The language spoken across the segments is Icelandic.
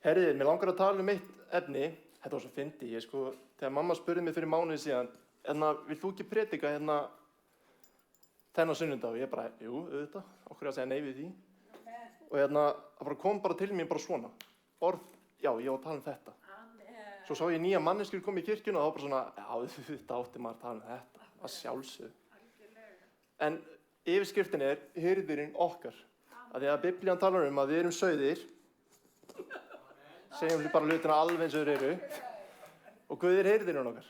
Herriði, mér langar að tala eitt efni. Þetta var svo fyndið. Þegar mamma spurði mig fyrir mánuði síðan, vill þú ekki predika þennan sunnudag? Og ég bara, jú, auðvitað. Á hverju að segja nei við því? Og það kom bara til mér bara svona. Orð, já, ég var að tala þetta. Svo sá ég nýja manneskjur koma í kirkjuna og þá bara svona, já, auðvitað átti maður að tala þetta. Að sjálfsögðu. En yfirskriftin hirðirinn okkar. Af því að Biblían talar að við erum sauðir. Segjum við bara hlutina alveg eins og þeir eru. Og Guð hirðirinn okkar.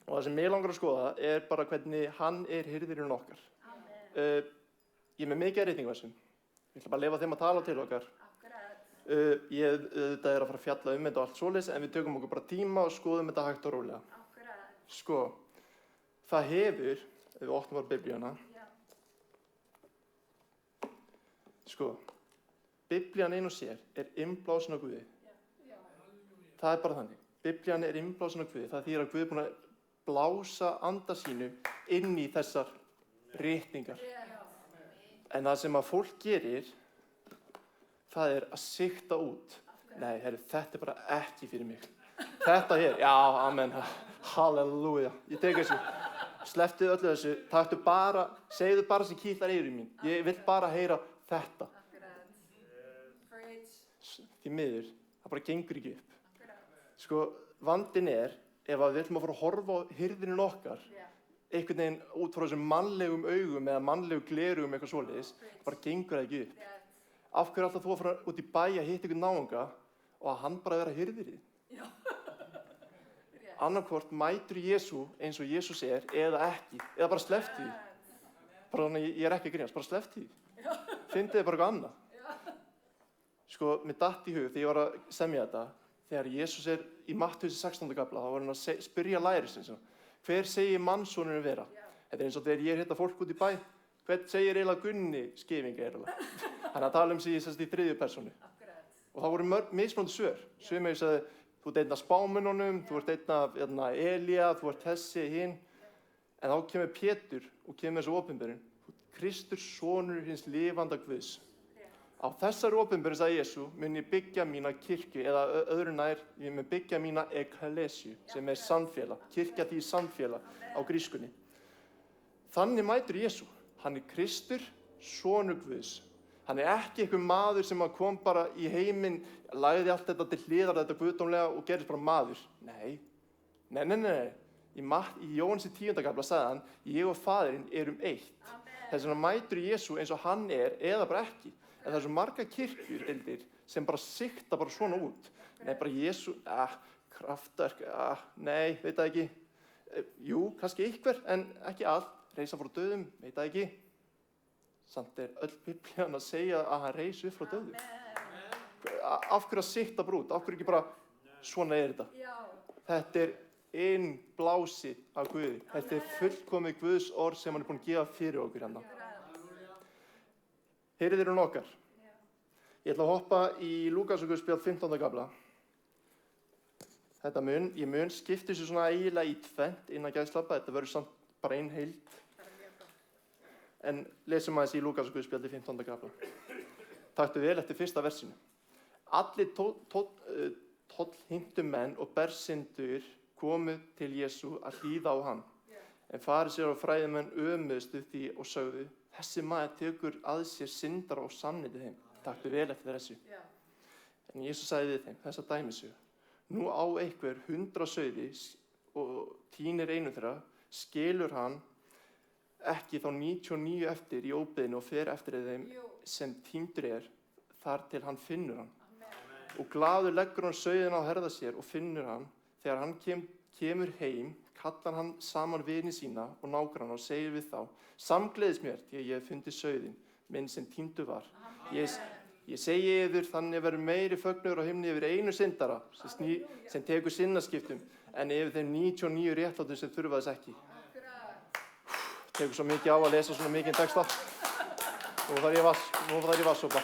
Og það sem mig langar að skoða bara hvernig hann hirðirinn okkar. Ég með mikið reytingversum. Ég ætla bara að leyfa þeim að tala til okkar. Ég auðvitað að fara að fjalla þetta og allt svoleiðis, en við tökum okkur bara tíma og skoðum þetta hægt og rólega. Sko, það hefur, ef við opnum bara Biblíuna. Sko, Biblían ein og sér innblásin af Guði. Það bara þannig. Biblían innblásin af Guði. Það þýðir að Guð búinn að blása anda sínu inn í þessar ritningar. En það sem að fólk gerir, það að sigta út. Nei, herru, þetta bara ekki fyrir mig. Þetta hér, já, amen, halleluja. Ég tek þessu. Slepptu öllu þessu. Segðu bara sem kýtlar eyru mín. Ég vil bara heyra þetta. Því miður, það bara gengur ekki upp. Sko, vandinn ef við ætlum að fara að horfa á hirðirinn okkar, einhvern veginn út frá þessum mannlegum augum eða mannlegum glerugum eitthvað svoleiðis, bara gengur það ekki upp. Af hverju alltaf þú að fara út í bæ að hitta einhvern náunga og að hann bara vera hirðirinn? Annarkvort mætur Jesú eins og Jesús eða ekki, eða bara slepptu því. Bara þannig, ég ekki að grínast, bara slepptu því. Fyndið bara eitthvað annað. Sko, mér datt í hug þegar ég var að semja þetta, þegar Jesús í Mattheusi 16. kafla, þá var hann að spyrja lærisins, hver segir mannssonurinn vera? Þetta eins og þegar ég hitta fólk út í bæ, hvern segir eiginlega Gunni Skeifinga eiginlega? Þannig að tala sig í þriðju persónu. Og það voru mismunandi svör. Sumir sagði, þú einn af spámönnunum, þú einn af Elía, þú þessi, hinn. En þá kemur Pétur og kemur þessu opinberun. Kristur, sonur hins lifanda Guðs. Á þessari opinberun, sagði Jesú, mun ég byggja mína kirkju, eða öðru nær, ég mun byggja mína ekklesju, sem samfélag. Kirkja því samfélag á grískunni. Þannig mætur Jesú. Hann Kristur, sonur Guðs. Hann ekki einhver maður sem kom bara í heiminn, lagði allt þetta til hliðar, þetta guðdómlega og gerðist bara maður. Nei. Í Jóhannes 10. kafla sagði hann, ég og faðirinn erum eitt. Þess vegna mætur Jesú eins og hann eða bara ekki. En það svo marga kirkjur sem bara sigta bara svona út. Nei, bara Jesú, kraftverk, nei, veit það ekki. Jú, kannski einhver, en ekki allt. Reisa frá dauðum, veit það ekki. Samt öll Biblían að segja að hann reisi upp frá dauðum. Af hverju að sigta bara út? Af hverju ekki bara, svona þetta. Þetta innblásið af Guði. Þetta fullkomið Guðs orð sem hann búinn að gefa fyrir okkur hérna. Hirðirinn okkar. Ég ætla að hoppa í Lúkasarguðspjall 15. kafla. Ég mun skipti þessu svona eiginlega í tvennt innan gæðslappa. Þetta verður samt bara ein heild. En lesum aðeins í Lúkasarguðspjalli 15. kafla. Taktu vel eftir fyrsta versinu. Allir tollheimtu menn og bersindur komu til Jesú að hlýða á hann. En farisear og fræðimenn ömuðust því og sögðu, þessi maður tekur að sér syndara og sannindi þeim. Taktu vel eftir þessu. En Jesús sagði við þeim, þessa dæmisögu. Nú á einhver 100 sauði og tínir einu þeirra, skilur hann ekki þá 99 eftir í óbyggðinu og fer eftir þeim sem týndur þar til hann finnur hann. Og glaður leggur hann sauðina á herða sér og finnur hann. Þegar hann kemur heim, kallar hann saman vini sína og nágranna og segir við þá, samgleðist mér því að ég hef fundið sauðinn minn sem týndur var. Ég segi yður, þannig verður meiri fögnuður á himni yfir einu syndara sem tekur sinnaskiptum en yfir þeim 99 réttlátum sem þurfa þess ekki. Tekur svo mikið á að lesa svona mikinn texta. Nú þarf ég vatnssopa.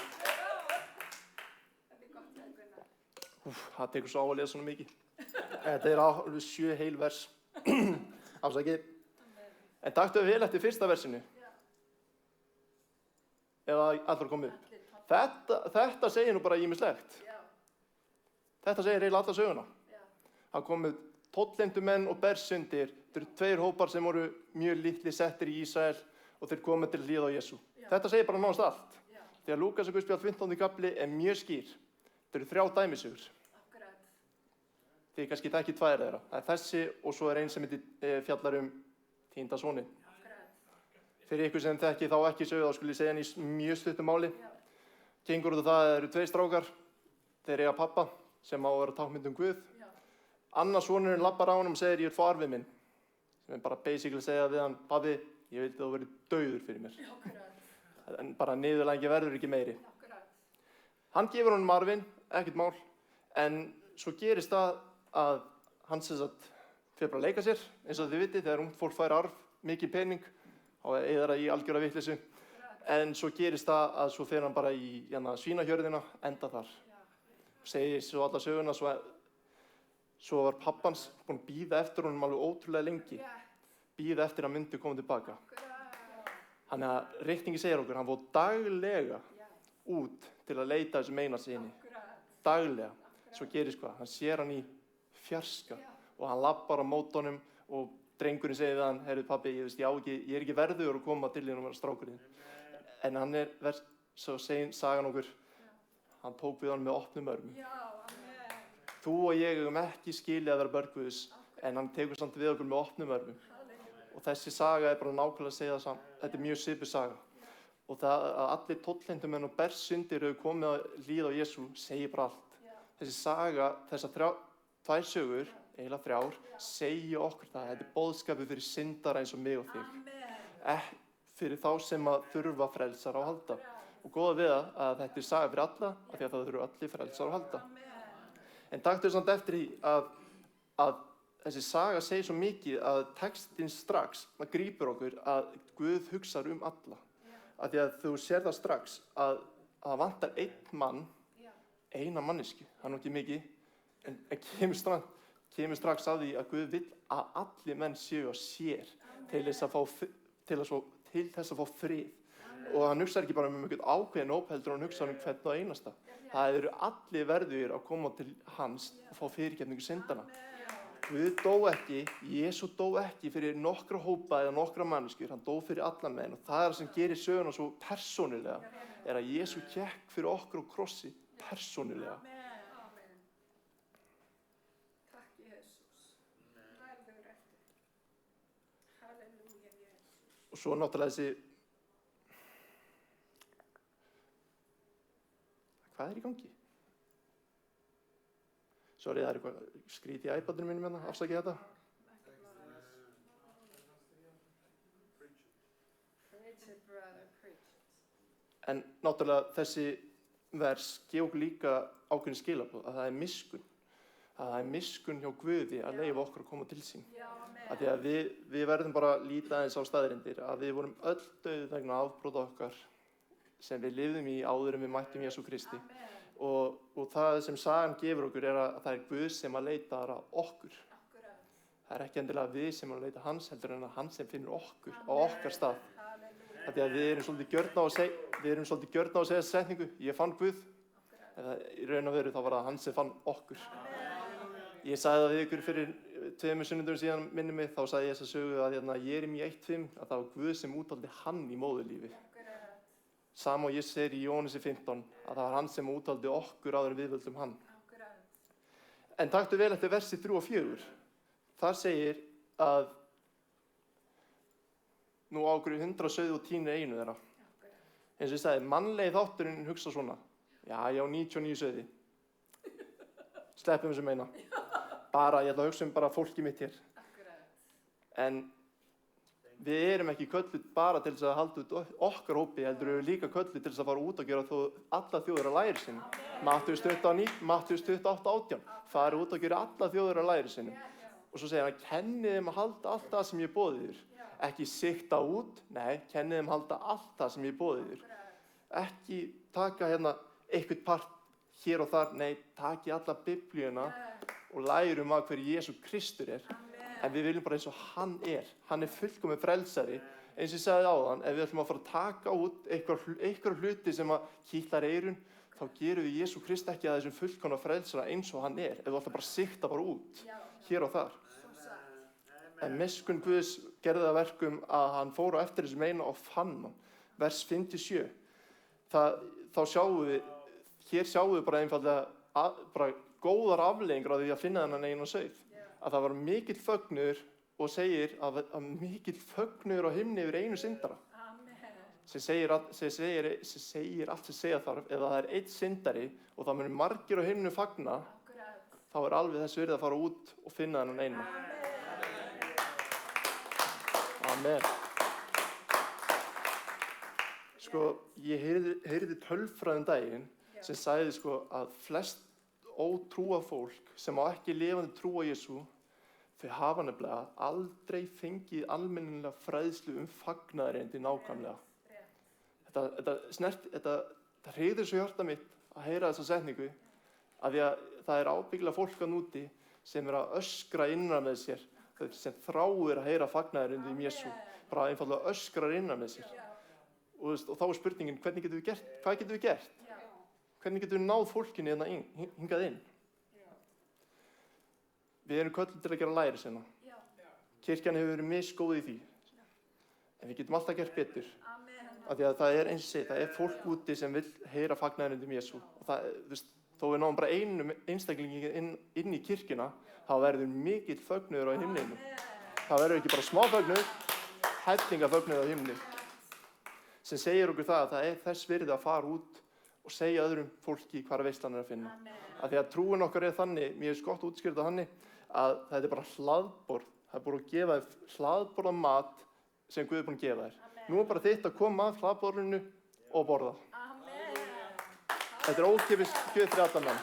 Það tekur svo á að lesa svona mikið. Þetta alveg 7 heil vers. Afsakið. En taktu vel eftir fyrsta versinu. Eða allar komið upp. Þetta segir nú bara ýmislegt. Þetta segir eiginlega alla söguna. Það komu tolleindumenn og bergsyndir. Þetta eru 2 hópar sem voru mjög litli settir í Ísrael og þeir komu til að hlýða á Jesú. Þetta segir bara nánast allt. Þegar Lúkasarguðspjall 15. kafli er mjög skýr. Þetta eru 3 dæmisögur. Þið kannski þekkið 2 þeirra. Það er þessi og svo er ein sem fjallar týnda soninn. Fyrir ykkur sem þekki þá ekki sögu, þá skulle ég segja hann í mjög stuttu máli. Gengur út af það eru 2 strákar. Þeir eiga pappa sem á að vera tákmynd Guð. Annar sonurinn labbar á honum og segir, ég vil fá arfinn minn. Sem bara basically segja við hann, pabbi, ég vildi þú verið dauður fyrir mér. En bara niðurlægi verður ekki meiri. Hann gefur honum arfinn, ekkert mál. En svo gerist það að hann fer bara að leika sér, eins og þið vitið, þegar ungt fólk fær arf, mikið pening, þá eyðir það í algjöra vitleysu. En svo gerist það að svo fer hann bara í svínahjörðina, enda þar. Segir svo alla söguna, svo var pappans búinn að bíða eftir honum alveg ótrúlega lengi. Bíða eftir að hann myndi koma tilbaka. Þannig að reikningi segir okkur, hann fór daglega út til að leita þessum eina syni. Daglega. Svo gerist hvað? Hann sér hann í fjarska og hann labbar á móti honum og drengurinn segir við hann, heyrðu pabbi, ég er ekki verðugur að koma til þín og vera strákurinn. En hann svo segir sagan okkur, hann tók við hann með opnum örmum. Þú og ég eigum ekki skilið að vera börn Guðs, en hann tekur samt við okkur með opnum örmum. Og þessi saga er bara nákvæmlega að segja það saman. Þetta er mjög svipuð saga. Og það að allir tolleindumenn og bergsyndir hefur komið að hlýða á Jesú segir bara allt. Þessi saga, þessar 2 sögur, eiginlega 3, segja okkur það. Þetta er boðskapið fyrir syndara eins og mig og þig. Fyrir þá sem að þurfa frelsar á að halda. Og góða við að þetta er saga fyrir alla, af því að það þurfa allir frelsar á að halda. En taktu samt eftir því að þessi saga segir svo mikið að textinn strax grípur okkur að Guð hugsar alla. Af því að þú sér það strax að það vantar 1 mann, eina mannesku, það er nú ekki mikið, en kemur strax að því að Guð vill að allir menn séu á sér til þess að fá frið. Og hann hugsar ekki bara einhvern ákveðinn hóp, heldur hann hugsar hvern og einasta. Það eru allir verðugir að koma til hans og fá fyrirgefningu syndanna. Guð dó ekki, Jesú dó ekki fyrir nokkra hópa eða nokkra manneskjur, hann dó fyrir alla menn. Og það sem gerir söguna svo persónulega er að Jesú gekk fyrir okkur á krossi persónulega. Takk Jesús. Verður eftir. Halleluja Jesús. Og svo náttúrulega þessi, hvað er í gangi? Sorry, það er eitthvað skrítið í iPadinu mínum hérna, afsakið þetta. En náttúrulega þessi vers gefa okkur líka ákveðin skilaboð að það er miskunn. Að það er miskunn hjá Guði að leyfa okkur að koma til sín. Af því að við verðum bara að líta aðeins á staðreyndir að við vorum öll dauð vegna afbrota okkar sem við lifðum í áður en við mættum Jesú Kristi. Og það sem sagan gefur okkur er að það er Guð sem að leita að okkur. Það er ekki endilega við sem að leita hans, heldur en að hann sem finnur okkur á okkar stað. Því að við erum svolítið gjörn á að segja setningu, ég fann Guð. Eða í raun og veru þá var það hann sem fann okkur. Ég sagði það við ykkur fyrir 2 sunnudum síðan minni mig, þá sagði ég þessa sögu að Jeremíu 1:5, að það var Guð sem útvaldi hann í móðurlífi. Sama og ég segir í Jóhannesi 15, að það var hann sem útvaldi okkur áður en við völdum hann. En taktu vel eftir versi 3 og 4. Þar segir að nú á okkur 100 sauð og tínir einu þeirra. Eins og ég sagði, mannlegi þátturinn hugsa svona, já, ég á 99 sauði. Sleppum þessum eina. Ég ætla að hugsa bara fólkið mitt hér. En við erum ekki kölluð bara til þess að halda út okkar hópi, heldur við líka kölluð til þess að fara út og gera alla þjóðir að læri sinni. Mattheus 28:18, fara út og gera alla þjóðir að læri sinni. Og svo segir hann, kennið þeim að halda allt það sem ég boði þér. Ekki sikta út, nei, kennið þeim að halda allt það sem ég boði þér. Ekki taka eitthvað part hér og þar, nei, taki alla biblíuna og lærum að hver Jesú Kristur er. En við viljum bara eins og hann er. Hann er fullkominn frelsari. Eins og ég sagði áðan, ef við ætlum að fara að taka út einhver hluti sem að kýtlar eyrun, þá gerum við Jesú Krist ekki að þessum fullkomna frelsara eins og hann ef þú ætlar bara að sikta bara út, hér og þar. En miskunn Guðs gerði það verkum að hann fór á eftir þessum eina og fann hann. Vers 57. Þá hér sjáum við bara einfaldlega bara góðar afleiðingar á því að finna þennan eina sauð. Að það var mikill fögnuður og segir að mikill fögnuður á himni yfir einu syndara. Sem segir allt sem segja þarf, ef það er einn syndari og það munu margir á himnu fagna, þá er alveg þess virði að fara út og finna þennan eina. Amen. Sko, ég heyrði tölfræðin daginn sem sagði sko að flest ótrúa fólk sem á ekki lifandi trú á Jesú, þau hafa nefnilega aldrei fengið almennilega fræðslu fagnaðareindi nákvæmlega. Þetta hreiðir svo hjarta mitt að heyra þessa setningu, af því að það er ábyggilega fólk þarna úti sem að öskra innra með sér, sem þráir að heyra fagnaðareindi Jesú, bara einfaldlega öskrar innra með sér. Og þá er spurningin, hvað getum við gert? Hvernig getum við náð fólkinu hérna hingað inn? Við erum kölluð til að gera lærisveina. Kirkjan hefur verið misgóð í því. En við getum alltaf gert betur. Af því að það er eins og segið, það er fólk úti sem vill heyra fagnaðareindi Jesú. Og það, þó við náum bara einum einstaklingi inn í kirkjuna, þá verður mikill fögnuður á himninum. Það verður ekki bara smá fögnuður, hellinga-fögnuður á himni. Sem segir okkur það að það er þess virði að fara út og segja öðrum fólki hvar veislan er að finna. Af því að trúin okkar er þannig, mér er gott útskýrt á þannig, að það er bara hlaðborð. Það er búið að gefa þér hlaðborð af mat sem Guð er búinn að gefa þér. Nú er bara þitt að koma að hlaðborðinu og borða. Þetta er ókeypis gjöf fyrir alla menn.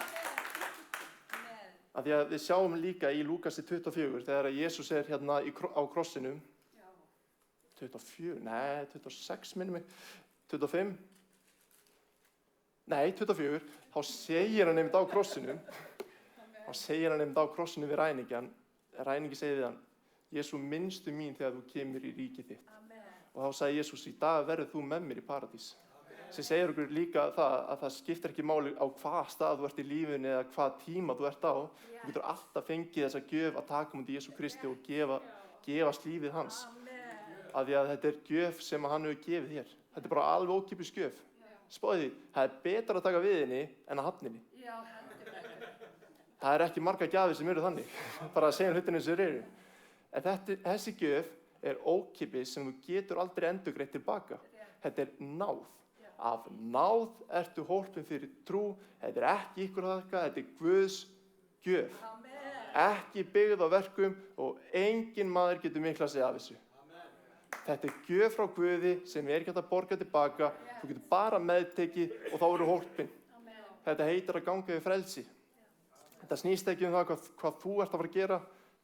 Af því að við sjáum líka í Lúkasi 24, þegar Jesús er hérna á krossinum. 24, nei, 26 minnum mig, 25. Nei, 24, þá segir hann einmitt á krossinum. Þá segir hann einmitt á krossinum við ræningjan. Ræningi segir við hann, Jesú, minnstu mín þegar þú kemur í ríkið þitt. Og þá sagði Jesús, í dag verður þú með mér í paradís. Sem segir okkur líka það að það skiptir ekki máli á hvað stað þú ert í lífinu eða hvað tíma þú ert á. Þú getur alltaf fengið þessa gjöf að taka mútið Jesú Kristi og gefast lífið hans. Af því að þetta er gjöf sem hann hefur gefið þér. Þetta er bara alveg ókeypis gjöf. Spáðu því, það er betra að taka við henni en að hafna henni. Það er ekki margar gjafir sem eru þannig. Bara að segja hlutina eins og þeir eru. En þessi gjöf er ókeypis sem þú getur aldrei endurgreitt tilbaka. Þetta er náð. Af náð ertu hólpin fyrir trú. Þetta er ekki ykkur þakka, þetta er Guðs gjöf. Ekki byggð á verkum og enginn maður getur mikla að segja af þessu. Þetta er gjöf frá Guði sem er ekki hægt að borga tilbaka. Þú getur bara meðtekið og þá eru hólpin. Þetta heitir að ganga við frelsi. Þetta snýst ekki það hvað þú ert að fara að gera.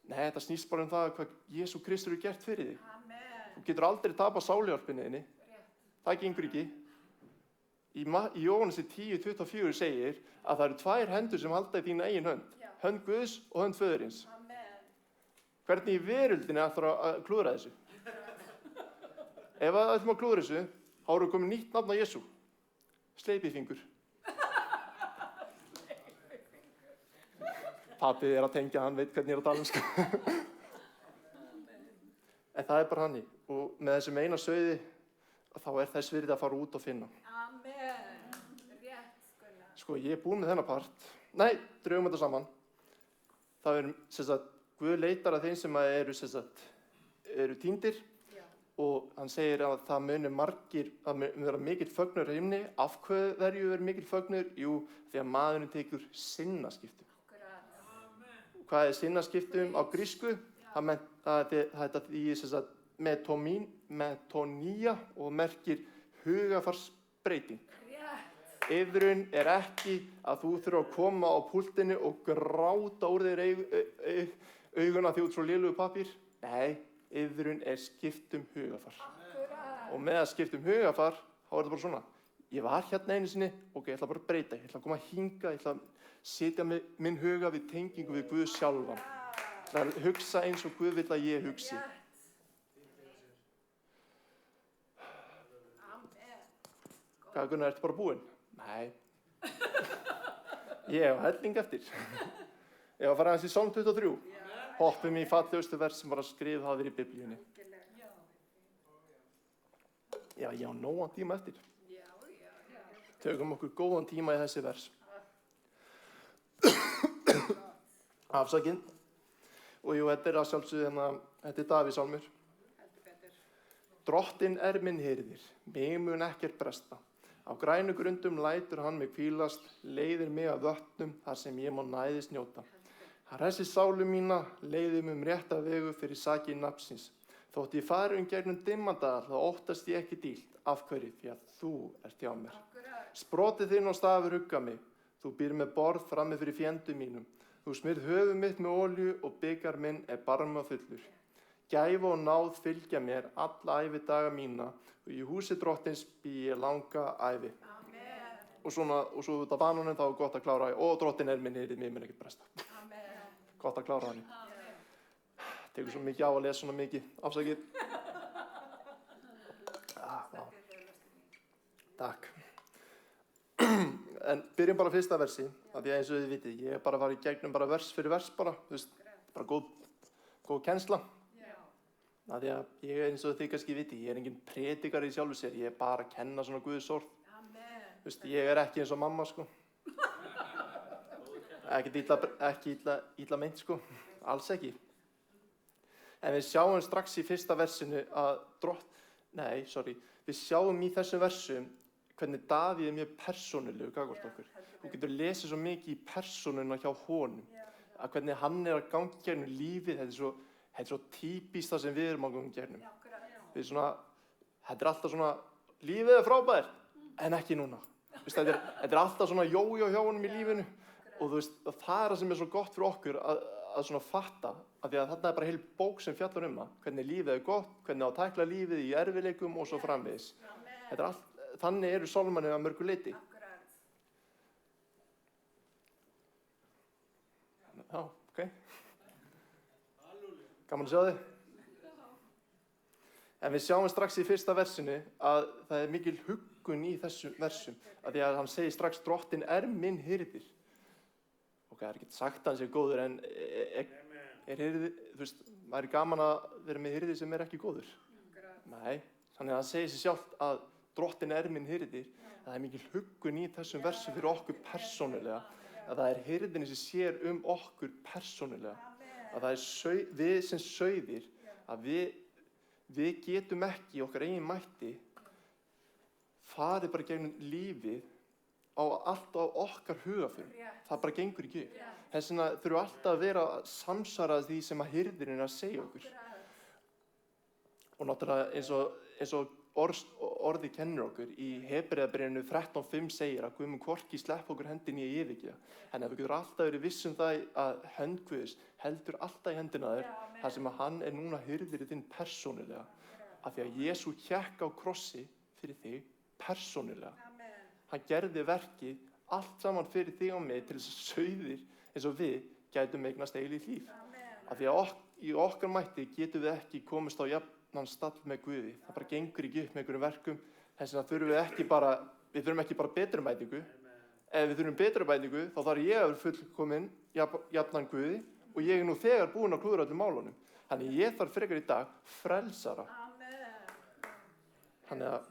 Nei, þetta snýst bara það hvað Jesú Kristur hefur gert fyrir þig. Þú getur aldrei tapað sáluhjálpinni þinni. Það gengur ekki. Í Jóhannesi 10:24 segir að það eru 2 hendur sem halda í þína eigin hönd. Hönd Guðs og hönd Föðurins. Hvernig í veröldinni ætlar að klúðra þessu? Ef það ætlum að klúðra þessu, þá eru komið nýtt nafn á Jesú. Sleipifingur. Pappið er að tengja, hann veit hvernig ég er að tala sko. En það er bara hannig. Og með þessum eina sauði, þá er þess virði að fara út og finna. Sko, ég er búinn með þennan part. Nei, drögum þetta saman. Það er, Guð leitar að þeim sem eru týndir. Og hann segir að það muni vera mikill fögnuður á himni. Af hverju er mikill fögnuður? Jú, því að maðurinn tekur sinnaskiptum. Hvað er sinnaskiptum á grísku? Þetta er metonía og merkir hugarfarsbreyting. Iðrun er ekki að þú þurfa að koma á púltinu og gráta úr þér auguna því út frá lélugu pappír. Nei, iðrun er skiptum hugarfar. Og með að skiptum hugarfar, þá er þetta bara svona. Ég var hérna einu sinni, ok, ég ætla bara að breyta. Ég ætla að koma hinga, ég ætla að setja minn huga við tengingu við Guð sjálfan. Það er að hugsa eins og Guð vill að ég hugsi. Hvað, Gunnar, ertu bara búinn? Nei. Ég hef helling eftir. Ég var að fara aðeins í Psalm 23. Hoppum í fallegustu vers sem var að skrifa hafa verið í Biblíunni. Já, ég á nógan tíma eftir. Tökum okkur góðan tíma í þessi vers. Afsakið. Og jú, þetta að sjálfsögðu þetta Davíðssálmur. Drottinn minn hirðir, mig mun ekkert bresta. Á grænu grundum lætur hann mig hvílast, leiðir mig að vötnum þar sem ég má næðis njóta. Hann hressir sálu mína, leiðir mig rétta vegu fyrir sakir nafnsins. Þótt ég fari gegnum dimmandal, þá óttast ég ekki dýlt. Af hverju? Því að þú ert hjá mér. Sprotið þinn og stafur hugga mig. Þú býr með borð frammi fyrir fjendum mínum. Þú smyrð höfuð mitt með olíu og bikar minn barma fullur. Gæfa og náð fylgja mér alla ævidaga mína og í húsi Drottins bý ég langa ævi. Amen. Og svo út af bananum þá er gott að klára og Drottinn minn hirðir, mig mun ekkert bresta. Amen. Gott að klára hann. Tekur svo mikið á að lesa svona mikið. Afsakið. Takk. En byrjum bara fyrsta versi, af því að eins og þið vitið, ég bara var í gegnum bara vers fyrir vers bara, þú veist, bara góð kennsla. Af því að ég eins og þið kannski vitið, ég engin predikari í sjálfu sér, ég bara að kenna svona Guðs orð. Þú veist, ég ekki eins og mamma, sko. Ekki illa meint, sko, alls ekki. En við sjáum strax í fyrsta versinu að við sjáum í þessum versum hvernig Davíð mjög persónulegur gagnvart okkur. Þú getur lesið svo mikið í persónuna hjá honum. Að hvernig hann að ganga gegnum lífið, þetta er svo típist það sem við erum að ganga gegnum. Þetta er alltaf svona, lífið frábært, en ekki núna. Þetta er alltaf svona jójó hjá honum í lífinu. Og þú veist, það það sem er svo gott fyrir okkur að svona fatta, af því að þarna bara heil bók sem fjallar það, hvernig lífið gott, hvernig á að tækla lífið í erfiðleikum og svo framvegis. Þannig eru sálmarnir að mörgu leyti. Já, ok. Gaman að sjá þig. En við sjáum strax í fyrsta versinu að það er mikil huggun í þessum versum, af því að hann segir strax Drottinn minn hirðir. Ok, það ekki sagt að hann sé góður, en hirðir, þú veist, maður gaman að vera með hirði sem ekki góður. Nei, þannig að hann segir sér sjálft að Drottinn minn hirðir, að það er mikil huggun í þessum versum fyrir okkur persónulega, að það er hirðin sem sér okkur persónulega, að það er við sem sauðir, að við getum ekki okkar eigin mætti farið bara gegnum lífið á allt á okkar hugaförum. Það bara gengur ekki upp. Þess vegna þurfum alltaf að vera að samsvara því sem að hirðirinn að segja okkur. Og náttúrulega eins og orðið kennir okkur í Hebreabréfinu 13:5 segir að Guð mun hvorki sleppa okkur hendinni í yfirgefa. En ef við getum alltaf verið viss það að hönd Guðs heldur alltaf í hendina þér, þar sem að hann núna hirðir þinn persónulega. Af því að Jesú hékk á krossi fyrir þig persónulega. Hann gerði verkið allt saman fyrir þig og mig til þess að sauðir eins og við gætum eignast eilíft líf. Af því að í okkar mætti getum við ekki komist á jafnan stall með Guði. Það bara gengur ekki upp með einhverjum verkum. Þess vegna þurfum við þurfum ekki bara betrumbætingu. Ef við þurfum betrumbætingu, þá þarf ég að vera fullkominn jafnan Guði og ég nú þegar búinn að klúðra öllum málunum. Þannig ég þarf frekar í dag frelsara. Þannig að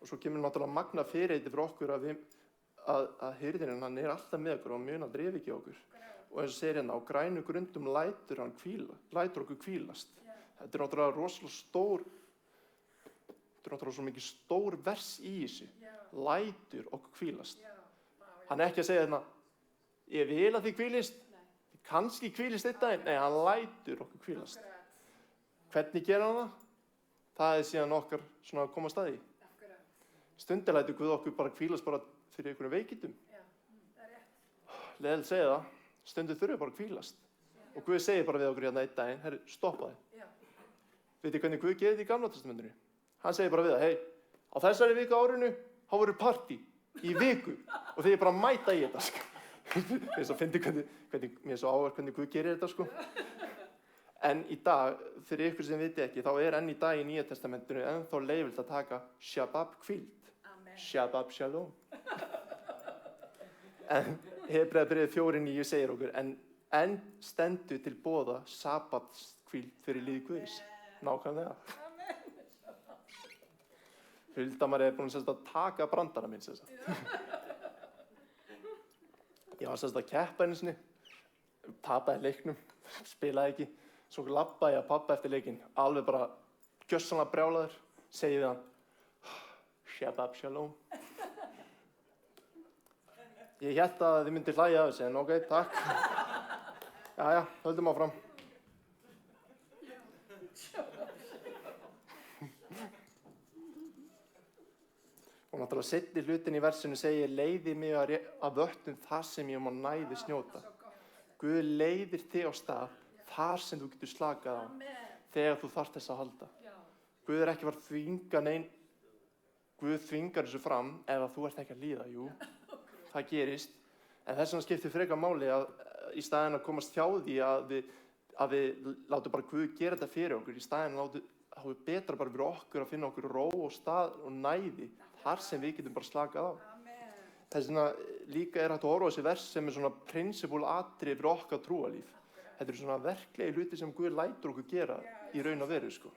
og svo kemur náttúrulega magna fyrirheiti fyrir okkur að hirðirinn hann alltaf með okkur og mun aldrei yfirgefa okkur. Og eins og segir hérna, á grænu grundum lætur okkur hvílast. Þetta er náttúrulega rosalega svo mikið stór vers í þessu. Lætur okkur hvílast. Hann ekki að segja hérna, ég vil að þið hvílist, kannski hvílist einn daginn. Nei, hann lætur okkur hvílast. Hvernig gera hann það? Það síðan okkar svona að koma að staði. Stundum lætur Guð okkur bara hvílast bara fyrir einhverjum veikindum. Það er rétt. Leðilega segja það, stundum þurfum við bara að hvílast. Og Guð segir bara við okkur hérna einn daginn, herri, stoppa þig. Vitið hvernig Guð gerir þetta í Gamla testamentinu? Hann segir bara við það, á þessari viku árinu, þá verður partí í viku og þið bara mæta í þetta, sko. Mér er svo áhugavert hvernig Guð gerir þetta, sko. En í dag, fyrir ykkur sem viti ekki, þá enn í dag í Nýja testamentinu ennþá leyfilegt að taka Shabbat hvíld. Shabbat shalom. En Hebreabréfið 4:9 segir okkur, en stendur til boða sabbatshvíld fyrir líf Guðs. Nákvæmlega. Hulda María búin að taka brandara minn. Ég var að keppa einu sinni, tapaði leiknum, spilaði ekki. Svo labbaði ég að pabba eftir leikinn, alveg bara gjörsamlega brjálaður, segi við hann, Shabbat shalom. Ég hélt að þið myndir hlæja af þessu, en ok, takk. Jæja, höldum áfram. Og náttúrulega seinni hlutin í versinu segir, leiði mig að vötnum þar sem ég má næðis njóta. Guð leiðir þig á stað þar sem þú getur slakað á, þegar þú þarft þess að halda. Guð er ekki að þvinga neinn, Guð þvingar þessu fram ef þú ert ekki að líða. Jú, það gerist. En þess vegna skiptir frekar máli að í staðinn að komast hjá því að við látum bara Guð gera þetta fyrir okkur, í staðinn þá er betra bara fyrir okkur að finna okkur ró og stað og næði þar sem við getum bara slakað á. Þess vegna líka er hægt að horfa á þessi vers sem er svona prinsipúl atriði fyrir okkar trúarlíf. Þetta eru svona verklegi hluti sem Guð lætur okkur gera í raun og veru, sko.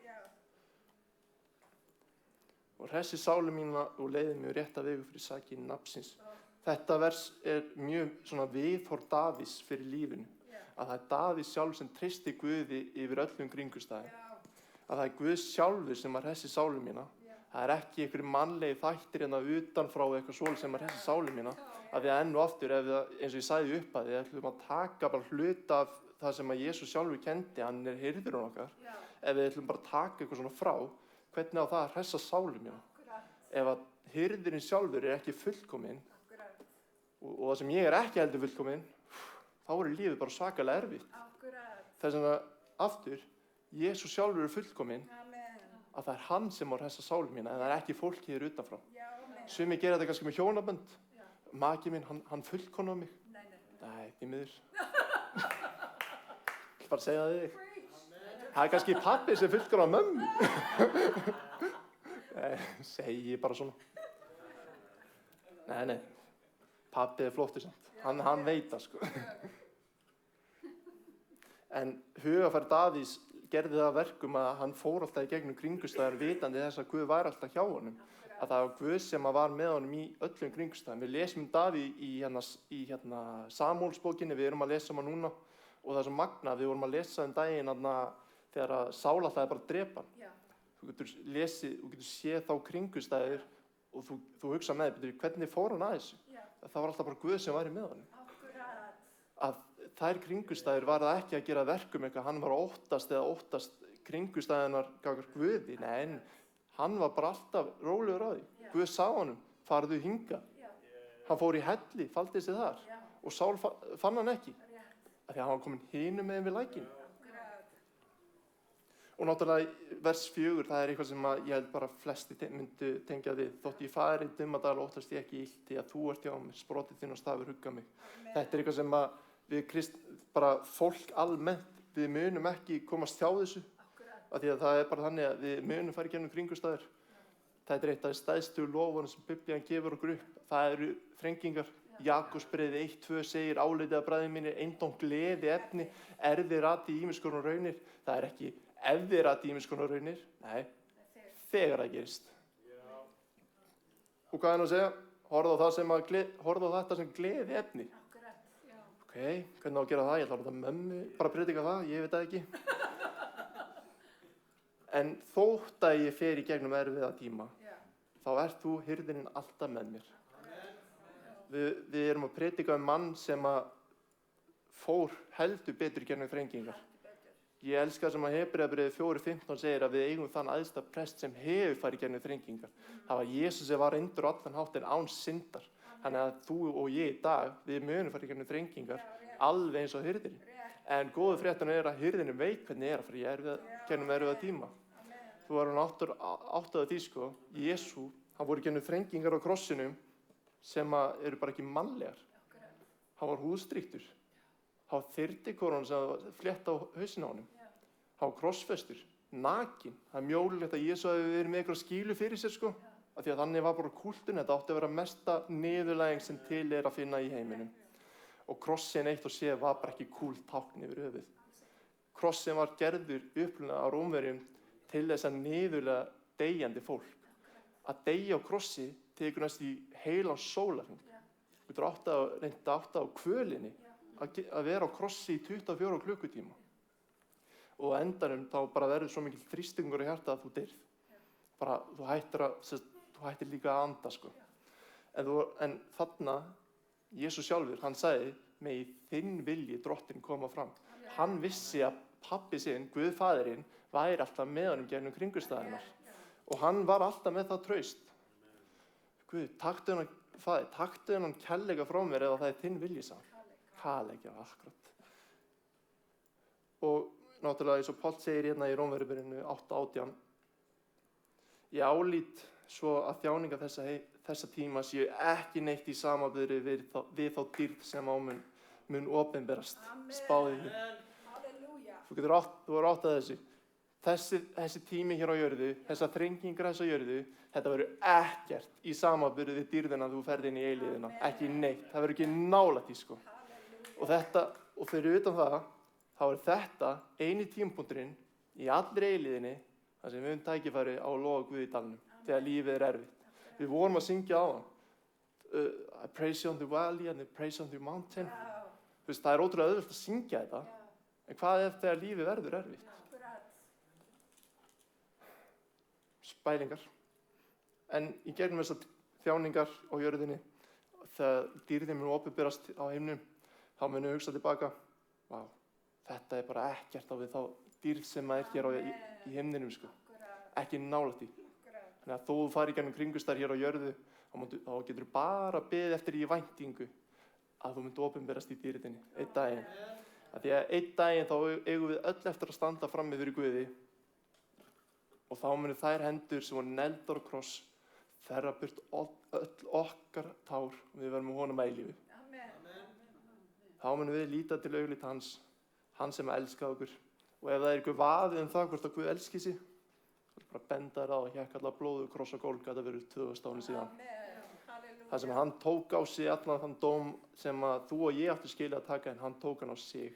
Og hressi sálu mína og leiði mig rétta vegu fyrir sakir nafnsins. Þetta vers er mjög svona viðhorf Davíðs fyrir lífinu. Að það er Davíð sjálf sem treysti Guði yfir öllum kringumstæðum. Að það er Guð sjálfur sem hressi sálu mína. Það er ekki einhverjir mannlegi þættir hérna utanfrá eitthvað svoleiðis sem hressi sálu mína. Að við enn og aftur, eins og ég sagði upp að við ætlum að taka bara hluta af það sem að Jesús sjálfur kendi, hann er hirðurinn okkar. Ef við ætlum bara að taka eitthvað svona frá, hvernig á það að hressa sálu mína? Ef að hirðurinn sjálfur er ekki fullkominn og það sem ég er ekki heldur fullkominn, þá er lífið bara svakalega erfitt. Þess vegna aftur, Jesús sjálfur er fullkominn, að það er hann sem á að hressa sálu mína, en það er ekki fólkið hér utanfrá. Sumir gera þetta kannski með hjónabönd. Maki minn, hann fullkomnar mig. Nei, því miður. Ég bara segja það þig. Það er kannski pabbi sem fullkomnar mömmu. Segi bara svona. Nei. Pabbi er flottur samt. Hann veit það, sko. En hugarfar Davíðs gerði það að verkum að hann fór alltaf í gegnum kringumstæður vitandi þess að Guð var alltaf hjá honum. Að það var Guð sem var með honum í öllum kringumstæðum. Við lesum Davíð í Samúelsbókinni, við erum að lesa hann núna. Og það er svo magnað, við vorum að lesa daginn þegar Sál ætlaði bara að drepa hann. Þú getur séð þá kringumstæður og þú hugsa með þér, hvernig fór hann að þessu? Það var alltaf bara Guð sem var með honum. Að þær kringumstæður var það ekki að gera verkum eitthvað, hann var að óttast kringumstæðunar gagnvart Guði. Nei, hann var bara alltaf rólegur á því. Guð sá honum, farðu hingað. Hann fór í helli, faldi sig þar. Og Sál fann hann ekki, af því að hann var komin hinum megin við lækinn. Og náttúrulega vers 4, það er eitthvað sem ég held bara flesti myndu tengja við. Þótt ég fari dummadal óttast ég ekki illt, því að þú ert hjá mér, sprotið þinn og stafur hugga mig. Þetta er eitthvað sem við bara fólk almennt, við munum ekki komast hjá þessu. Af því að það er bara þannig að við munum fara í gegnum kringumstæður. Þetta er eitt af stærstu lofunum sem Biblían gefur okkur upp. Það eru þrengingar. Jakobsbréfið 1:2 segir, áleitið að bræður mínir, eintóm gleði efni, þið ratið ýmiss konar raunir. Það er ekki ef þið ratið ýmiss konar raunir, nei, þegar það gerist. Og hvað er hann að segja? Horfðu á þetta sem gleði efni. Ok, hvernig á að gera það? Ég ætla að láta mömmu bara predika það, ég veit það ekki. En þótt að ég fer í gegnum erfiða tíma, þá ert þú hirðirinn alltaf með mér. Við erum að predika mann sem fór heldur betur í gegnum þrengingar. Ég elska það sem að Hebreabréfið 4:15 segir að við eigum þann æðsta prest sem hefur farið í gegnum þrengingar. Það var Jesús sem var reyndur allan hátt en án syndar. Þannig að þú og ég í dag, við munum farið í gegnum þrengingar alveg eins og hirðirinn. En góðu fréttin er að hirðirinn veit hvernig að fara í gegnum erfiða tíma. Þú var hann áttaði því, sko, Jesú, hann voru í gegnum þrengingar á krossinum sem eru bara ekki mannlegar. Hann var húðstrýktur. Hann var þyrnikorona sem var flett á hausinn á honum. Hann var krossfestur, nakinn. Það er mjög ólíklegt að Jesú hafi verið með eitthvað skýlu fyrir sér, sko. af því að þannig var bara kúltun, þetta átti að vera mesta niðurlæging sem til er að finna í heiminum. Og krossin eitt og sér var bara ekki kúl tákn yfir höfuð. Krossin var gerður upprunalega á Rómverjum til þess að niðurlega deyjandi fólk. Að deyja á krossi tekur næst í heilan sólarhring. Þú getur reynda átt á kvölinni að vera á krossi í 24 klukkutíma. Og á endanum þá bara verður svo mikil þrýstingur í hjarta að þú deyrð. Bara, þú hættir líka að anda, sko. En þarna, Jesús sjálfur, hann sagði, megi þinn vilji drottinn koma fram. Hann vissi að pabbi sinn, Guð faðirinn, væri alltaf með honum gegnum kringumstæðurnar. Og hann var alltaf með það traust. Guð, taktu þennan kærleika frá mér eða það er þinn vilji, sagði hann. Kærleika, akkurat. Og náttúrulega, eins og Páll segir hérna í Rómverjabréfinu 8:18, ég álít svo að þjáningar þessa tíma séu ekki neitt í samanburði við þá dýrð sem á mun opinberast. Spáði því. Þú er átt að þessu. Þessi tími hér á jörðu, þessar þrengingar þessa jörðu, þetta verður ekkert í samanburði við dýrðina þú ferð inn í eilífðina. Ekki neitt. Það verður ekki nálægt í, sko. Og fyrir utan það, þá er þetta eini tímapunkturinn í allri eilífðinni þar sem við höfum tækifæri á að lofa Guð í dalnum þegar lífið er erfitt. Við vorum að syngja á hann. I praise you on the valley and I praise you on the mountain. Það er ótrúlega auðvelt að syngja þetta. En hvað ef þegar lífið verður erfitt? Spælingar. En í gegnum þessar þjáningar á jörðinni, þegar dýrðin mun opinberast á himnum, þá munum við hugsa tilbaka, vá, þetta er bara ekkert á við þá dýrð sem er hér í himninum, sko. Ekki nálægt í. Þannig að þó þú fari í gegnum kringumstæður hér á jörðu, þá getur þú bara beðið eftir í væntingu að þú munt opinberast í dýrðinni, einn daginn. Því að einn daginn þá eigum við öll eftir að standa frammi fyrir Guði og þá munu þær hendur sem voru negldar á kross þerra burt öll okkar tár og við verðum með honum að eilífu. Þá munum við líta til augliti hans, hann sem elskaði okkur. Og ef það er ykkur vaðið það hvort að Guð elski sig, þá er bara benda þér á að hékk allar blóðu kross á Gólgata verið 2000 árum síðan. Það sem hann tók á sig allan þann dóm sem að þú og ég áttu skilja að taka en hann tók hann á sig.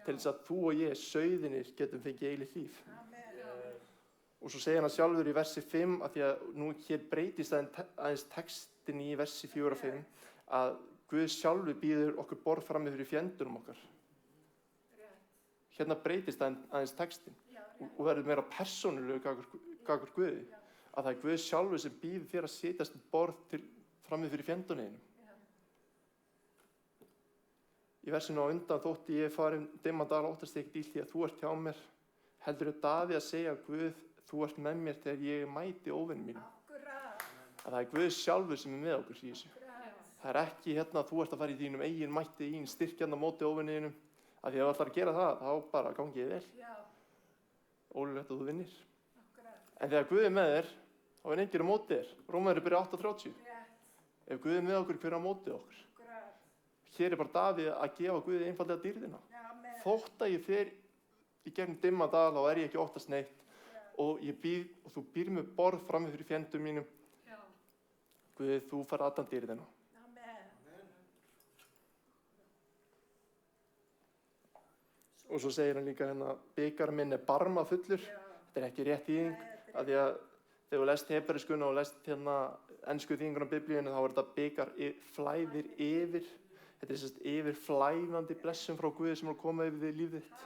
Til þess að þú og ég, sauðinir, getum fengið eilíft líf. Og svo segir hann sjálfur í versi 5, að því að nú hér breytist aðeins textin í versi 4 og 5, að Guð sjálfur býður okkur borð frammi fyrir fjendunum okkar. Hérna breytist aðeins textin og verður meira persónulegu gagnvart Guði. Að það er Guð sjálfur sem býður þér að setjast borð frammi fyrir fjendunum. Í versinu á undan þótti ég farin dimman dag óttast ekkert illt því að þú ert hjá mér. Heldur Davíð að segja Guð, þú ert með mér þegar ég mæti óvinum mínum. Að það er Guð sjálfur sem er með okkur í þessu. Það er ekki hérna að þú ert að fara í þínum eigin mætti, þín styrkjanda móti óvinninum. Að því að ef þú ætlar að gera það, þá bara gangi ég vel. Ólulegt að þú vinnir. En þegar Guð er með þér, þá er enginn á móti þér. Rómverjabréf byrja 8:30. Ef Guð er með okkur, hver er á móti okkur? Hér er bara Davíð að gefa Guði einfaldlega dýrðina. Þótt að ég fer í gegnum dimma dag, þá er ég ekki óttast neitt. Og þú býr með borð frammi fyrir fjendum mínum. Guð, þú fær allan dýrðina. Og svo segir hann líka hérna, bikar minn er barma fullur. Þetta er ekki rétt þýðing, af því að þegar þú lest hebreískuna og lest hérna ensku þýðinguna á Biblíunni, þá er þetta bikar flæðir yfir. Þetta er yfirflæðandi blessun frá Guði sem er að koma yfir líf þitt.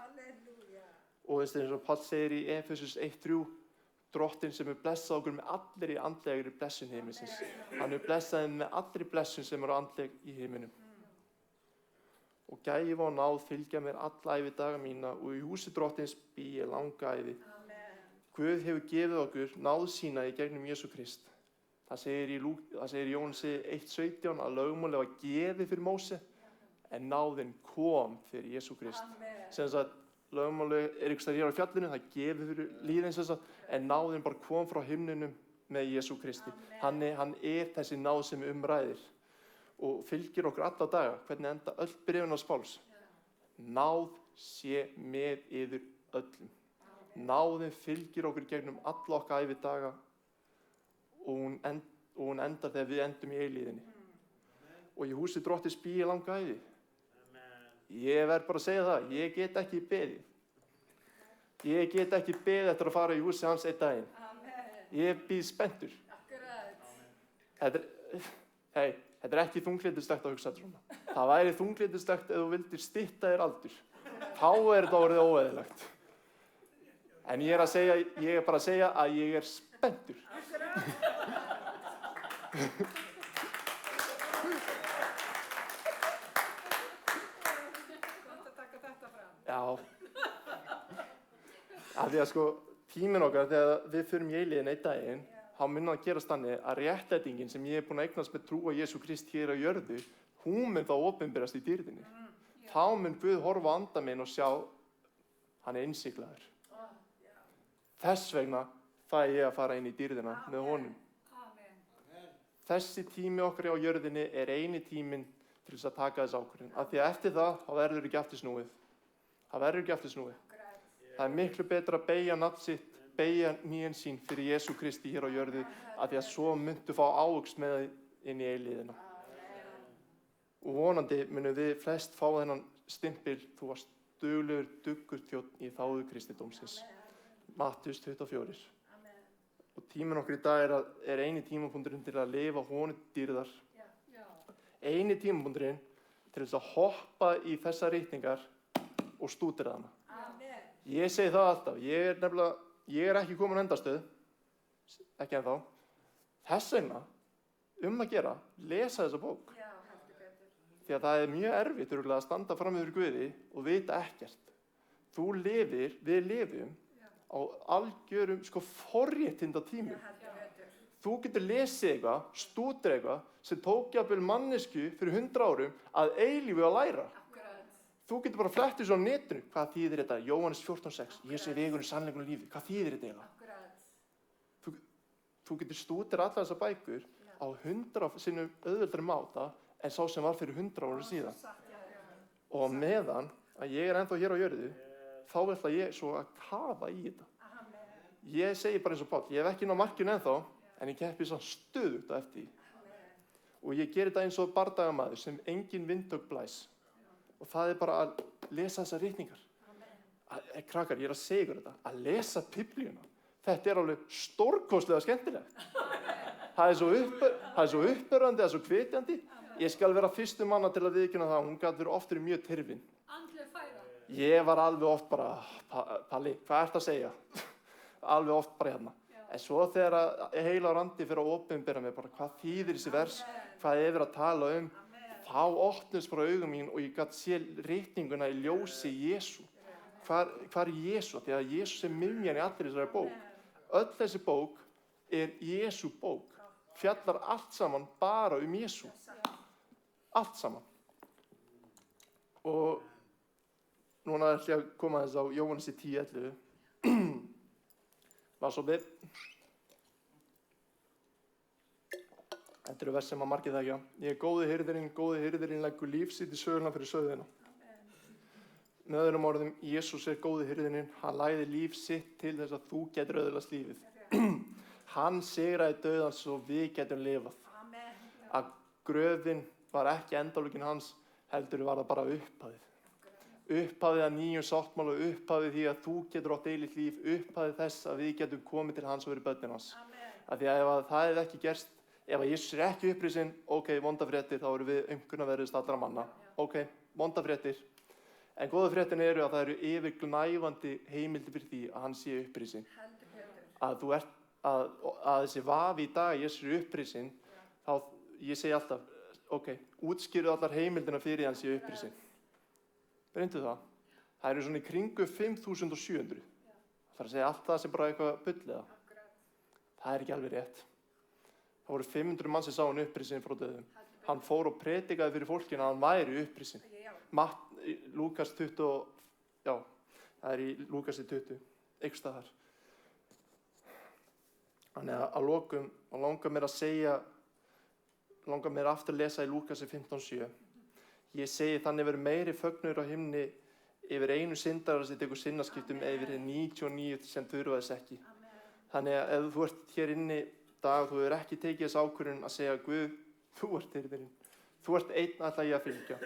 Og eins og Páll segir í Efesus 1:3, Drottinn sem er blessað okkur með allri andlegri blessun heiminsins. Hann er blessað með allri blessun sem er andleg í heiminum. Og gæfa og náð fylgja mér alla ævi daga mína og í húsi Drottins bý ég langa ævi. Guð hefur gefið okkur náð sína í gegnum Jesú Krist. Það segir í Jóhannes 1:17 að lögmálið var gefið fyrir Móse en náðin kom fyrir Jesú Krist. Sem þess að lögmálið er ykkur stað hér á fjallinu, það er gefið fyrir líðins þess að en náðin bara kom frá himninum með Jesú Kristi. Hann er þessi náð sem umræðir og fylgir okkur alla daga. Hvernig enda öll bréfin hans Páls? Náð sé með yður öllum. Náðin fylgir okkur gegnum alla okkar ævidaga og hún endar þegar við endum í eilíðinni. Og í húsi Drottins bý ég langa ævi. Ég verð bara að segja það, ég get ekki beðið. Ég get ekki beðið eftir að fara í húsi hans einn daginn. Ég bíð spenntur. Þetta er ekki þunglyndistegt að hugsa svona. Það væri þunglyndistegt ef þú vildir stytta þér aldur. Þá er þetta orðið óeðlilegt. En ég er bara að segja að ég er spenntur. Já. Af því að sko, tíminn okkar, þegar við förum í eilíðina einn daginn, þá mun það gerast þannig að réttlætingin sem ég er búinn að eignast með trú á Jesú Krist hér á jörðu, hún mun þá opinberast í dýrðinni. Þá mun Guð horfa á anda minn og sjá, hann er innsiglaður. Þess vegna fæ ég að fara inn í dýrðina með honum. Þessi tími okkar á jörðinni er eini tíminn til þess að taka þess ákvörðun. Af því að eftir það, þá verður ekki aftur snúið. Það verður ekki aftur snúið. Það er miklu betra að beygja nafn sitt, beygja nýjan sín fyrir Jesú Kristi hér á jörðu, af því að svo muntu fá ávöxt með það inn í eilíðina. Og vonandi munum við flest fá þennan stimpil, þú varst duglegur, duggur þjónn í þágu kristindómsins. Mattheus 24. Og tíminn okkur í dag er eini tímapunkturinn til að lifa honum dýrðar. Eini tímapunkturinn til þess að hoppa í þessar rýtningar og stúdera hana. Ég segi það alltaf, ég er ekki komin á endastöð, ekki ennþá. Þess vegna, að gera, lesa þessa bók. Því að það er mjög erfitt að standa fram yfir Guði og vita ekkert. Við lifum á algjörum forréttinda tímum. Þú getur lesið eitthvað, stúdera eitthvað, sem tók jafnvel mannesku fyrir 100 árum að eilífu að læra. Þú getur bara flettið svo á netinu. Hvað þýðir þetta? Jóhannes 14:6. Jesú er vegurinn, sannleikurinn og lífið. Hvað þýðir þetta eiginlega? Þú getur stúdera allar þessar bækur á 100 sinnum auðveldari máta en sá sem var fyrir 100 árum síðan. Og meðan að ég er ennþá hér á jörðu, þá ætla ég svo að kafa í þetta. Ég segi bara eins og Páll, ég hef ekki náð markinu ennþá, en ég keppi svo stöðugt á eftir því. Og ég gerir þetta eins og bardagamaður sem engin vindtök blæs. Og það er bara að lesa þessar ritningar. Krakkar, ég er að segja ykkur þetta, að lesa Biblíuna. Þetta er alveg stórkostlega skemmtilegt. Það er svo uppörvandi, það er svo hvetjandi. Ég skal vera fyrstu manna til að viðurkenna það, hún gat verið oft mjög tyrfin. Andleg færa. Ég var alveg oft bara, Palli, hvað ertu að segja? Alveg oft bara hérna. En svo þegar heila randi fyrir að opinbera mig, bara hvað þýðir þessi vers, hvað er verið að tala þá opnust bara augum mín og ég gat sé ritninguna í ljósi Jesú. Hvar er Jesú? Því að Jesús er miðjan í allir þessari bók. Öll þessi bók er Jesú bók. Fjallar allt saman bara Jesú. Allt saman. Og núna ætla ég að koma þess á Jóhannes 10:11. Var svo við. Þetta eru vers sem að margir þekkja. Ég er góði hirðirinn leggur líf sitt í söguna fyrir sauðina. Með öðrum orðum, Jesús er góði hirðirinn, hann lagði líf sitt til þess að þú getur öðlast lífið. Hann sigraði dauðan svo við getum lifað. Að gröfin var ekki endalókin hans, heldur var það bara upphafið. Upphafið að nýjum sáttmála, upphafið því að þú getur átt eilíft líf, upphafið þess að við getum komið til hans og verið börnin hans. Af því að ef það hefði ekki gerst, ef að Jesús er ekki upprisinn, vondafréttir, þá erum við umkunnaverðist allra manna. Vondafréttir. En góðu fréttin eru að það eru yfirgnæfandi heimildir fyrir því að hann sé upprisinn. Að þessi vafi í dag, Jesús er upprisinn, þá ég segi alltaf, útskýrðu allar heimildina fyrir hann sé upprisinn. Reyndu það. Það eru svona í kringu 5.700. Það er að segja allt það sem bara eitthvað bulliða. Það er ekki alveg rétt. Það voru 500 mann sem sá hann upprisinn frá döðum. Hann fór og predikaði fyrir fólkinu að hann væri upprisinn. Lúkas 20, það er í Lúkasi 20, einhvers staðar. Þannig að lokum, og langar mér aftur að lesa í Lúkasi 15:7. Ég segi þannig verður meiri fögnuður á himni yfir einu syndara sem tekur sinnaskiptum yfir 99 sem þurfa þess ekki. Þannig að ef þú ert hér inni dag þú hefur ekki tekið þess ákvörðun að segja Guð, þú ert hirðirinn. Þú ert einn ætla ég að fylgja.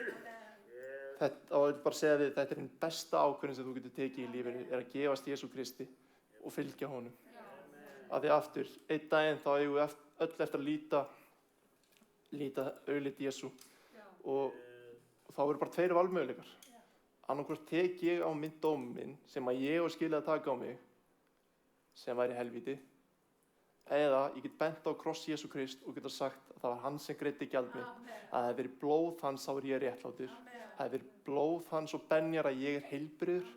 Þetta, og ég vil bara segja þið, þetta er einn besta ákvörðun sem þú getur tekið í lífinu, er að gefast Jesú Kristi og fylgja honum. Af því aftur, einn daginn þá eigum við öll eftir að líta augliti Jesú og þá eru bara tveir valmöguleikar. Annaðhvort tek ég á minn dóm minn sem að ég og skilja að taka á mig, sem væri helvíti, eða ég get bent á kross Jesú Krist og geta sagt að það var hann sem greiddi gjald mitt, að það hefði verið blóð hans þá er ég réttlátur, það hefði verið blóð hans og benjar að ég er heilbrigður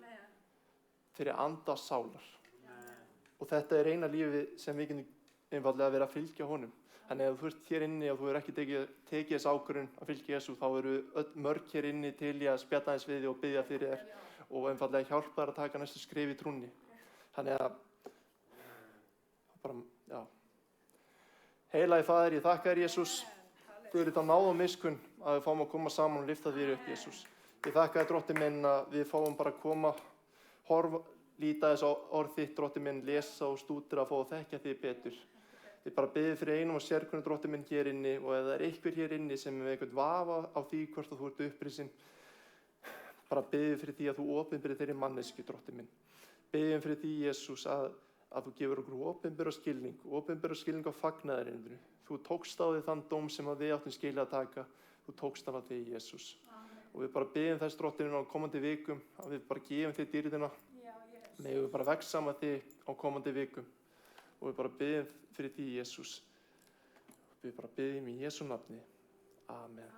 fyrir anda og sálar. Og þetta er eina lífið sem við getum einfaldlega verið að fylgja honum. Þannig ef þú ert hér inni og þú hefur ekki tekið þess ákvörðun að fylgja Jesú, þá eru öll mörg hér inni til í að spjalla aðeins við þig og biðja fyrir þér og einfaldlega hjálpa þér að taka næstu skref í trúnni. Þannig að Heilagi Faðir, ég þakka þér, Jesús, fyrir þá náð og miskunn að við fáum að koma saman og lyfta þér upp, Jesús. Ég þakka þér, Drottinn minn, að við fáum bara að koma, líta þess á orð þitt, Drottinn minn, lesa og stúdra að fá að þekkja þig betur. Ég bara biði fyrir einum og sérkunum, Drottinn minn, hér inni, og ef það er einhver hér inni sem er eitthvað vafa á því hvort þú ert upprisinn, bara biði fyrir því að þú opinberir þeirri manneskju, Drottinn minn. Biðjum fyrir því, Jesús, að þú gefur okkur opinbera skilning á fagnaðarindinu. Þú tókst á þig þann dóm sem að við áttum skilja að taka. Þú tókst af þig, Jesús. Og við bara biðjum þess, Drottinn minn, á komandi vikum, að við bara gefum þig dýrðina. Megum við bara vexa með þig á komandi vikum. Og við bara biðjum fyrir því, Jesús. Við bara biðjum í Jesú nafni. Amen.